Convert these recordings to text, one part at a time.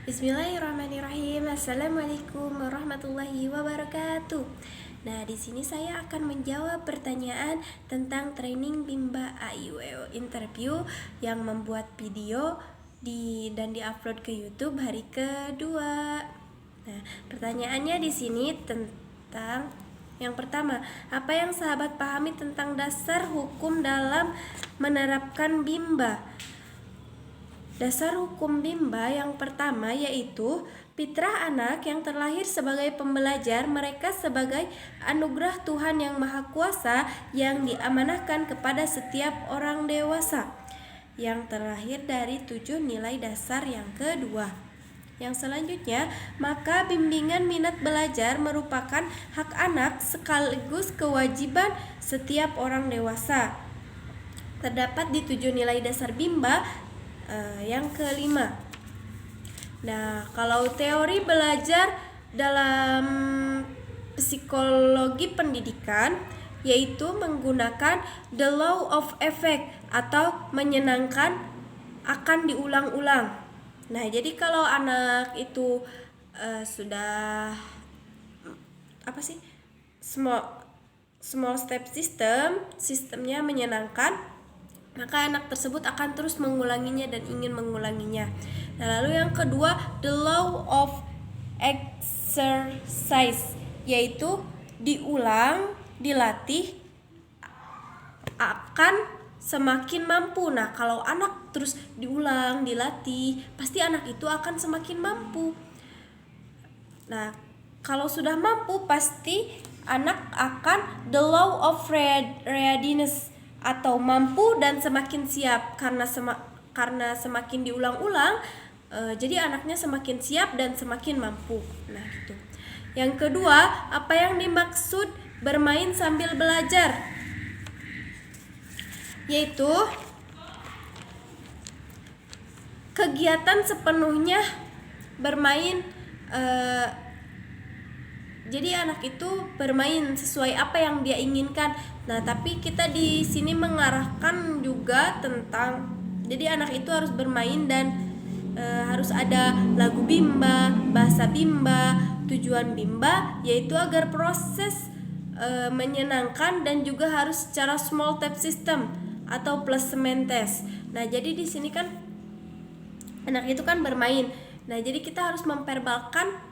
Bismillahirrahmanirrahim. Assalamualaikum warahmatullahi wabarakatuh. Nah, di sini saya akan menjawab pertanyaan tentang training Bimba AIUEO interview yang membuat video dan diupload ke YouTube hari kedua. Nah, pertanyaannya di sini tentang yang pertama, apa yang sahabat pahami tentang dasar hukum dalam menerapkan Bimba? Dasar hukum Bimba yang pertama yaitu fitrah anak yang terlahir sebagai pembelajar, mereka sebagai anugerah Tuhan yang Maha Kuasa yang diamanahkan kepada setiap orang dewasa yang terlahir dari 7 nilai dasar yang kedua. Yang selanjutnya, maka bimbingan minat belajar merupakan hak anak sekaligus kewajiban setiap orang dewasa. Terdapat di 7 nilai dasar Bimba. Yang kelima, nah kalau teori belajar dalam psikologi pendidikan yaitu menggunakan the law of effect atau menyenangkan akan diulang-ulang. Nah jadi kalau anak itu sudah small step sistemnya menyenangkan, maka anak tersebut akan terus mengulanginya dan ingin mengulanginya. Nah, lalu yang kedua, the law of exercise, yaitu diulang, dilatih akan semakin mampu. Nah, kalau anak terus diulang, dilatih, pasti anak itu akan semakin mampu. Nah, kalau sudah mampu, pasti anak akan the law of readiness atau mampu dan semakin siap karena semakin diulang-ulang, jadi anaknya semakin siap dan semakin mampu. Nah gitu. Yang kedua, apa yang dimaksud bermain sambil belajar? Yaitu kegiatan sepenuhnya bermain. Jadi anak itu bermain sesuai apa yang dia inginkan. Nah, tapi kita di sini mengarahkan juga tentang jadi anak itu harus bermain dan harus ada lagu Bimba, bahasa Bimba, tujuan Bimba, yaitu agar proses menyenangkan dan juga harus secara small step system atau placement test. Nah, jadi di sini kan anak itu kan bermain. Nah, jadi kita harus memverbalkan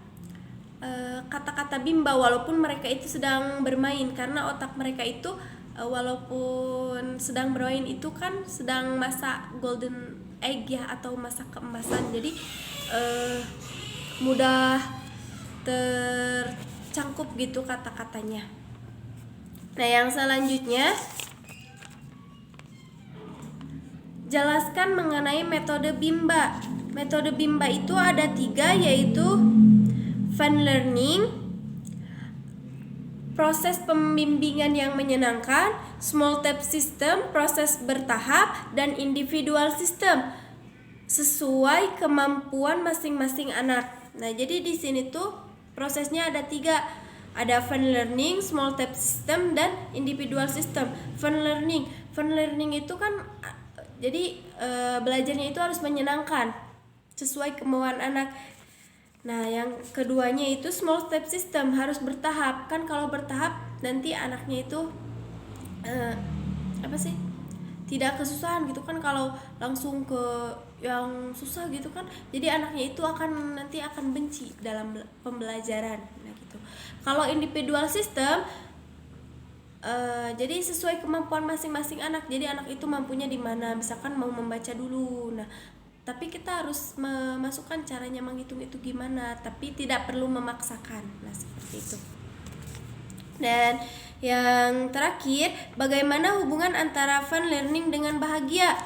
kata-kata Bimba walaupun mereka itu sedang bermain, karena otak mereka itu walaupun sedang bermain itu kan sedang masa golden egg ya, atau masa keemasan, jadi mudah tercangkup gitu kata-katanya. Nah yang selanjutnya, jelaskan mengenai metode Bimba. Metode Bimba itu ada 3, yaitu fun learning, proses pembimbingan yang menyenangkan, small step system, proses bertahap, dan individual system sesuai kemampuan masing-masing anak. Nah, jadi di sini tuh prosesnya ada 3. Ada fun learning, small step system, dan individual system. Fun learning itu kan jadi belajarnya itu harus menyenangkan sesuai kemauan anak. Nah, yang keduanya itu small step system, harus bertahap. Kan kalau bertahap nanti anaknya itu tidak kesusahan gitu kan, kalau langsung ke yang susah gitu kan, jadi anaknya itu nanti akan benci dalam pembelajaran. Nah gitu. Kalau individual system jadi sesuai kemampuan masing-masing anak. Jadi anak itu mampunya di mana, misalkan mau membaca dulu. Nah, tapi kita harus memasukkan caranya menghitung itu gimana, tapi tidak perlu memaksakan. Nah, seperti itu. Dan yang terakhir, bagaimana hubungan antara fun learning dengan bahagia?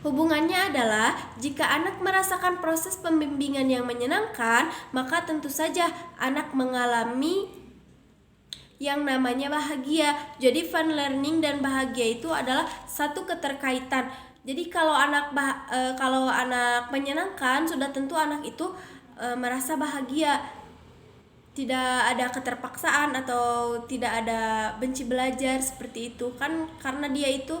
Hubungannya adalah jika anak merasakan proses pembimbingan yang menyenangkan, maka tentu saja anak mengalami yang namanya bahagia. Jadi fun learning dan bahagia itu adalah satu keterkaitan. Jadi kalau anak menyenangkan, sudah tentu anak itu merasa bahagia. Tidak ada keterpaksaan atau tidak ada benci belajar seperti itu kan, karena dia itu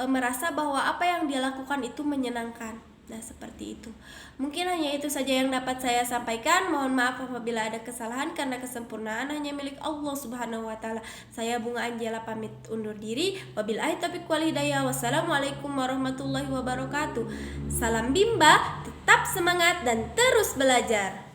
merasa bahwa apa yang dia lakukan itu menyenangkan. Nah, seperti itu. Mungkin hanya itu saja yang dapat saya sampaikan. Mohon maaf apabila ada kesalahan, karena kesempurnaan hanya milik Allah Subhanahu wa taala. Saya Bunga Anjela pamit undur diri. Wabillahi taufiq wal hidayah. Wassalamualaikum warahmatullahi wabarakatuh. Salam Bimba, tetap semangat dan terus belajar.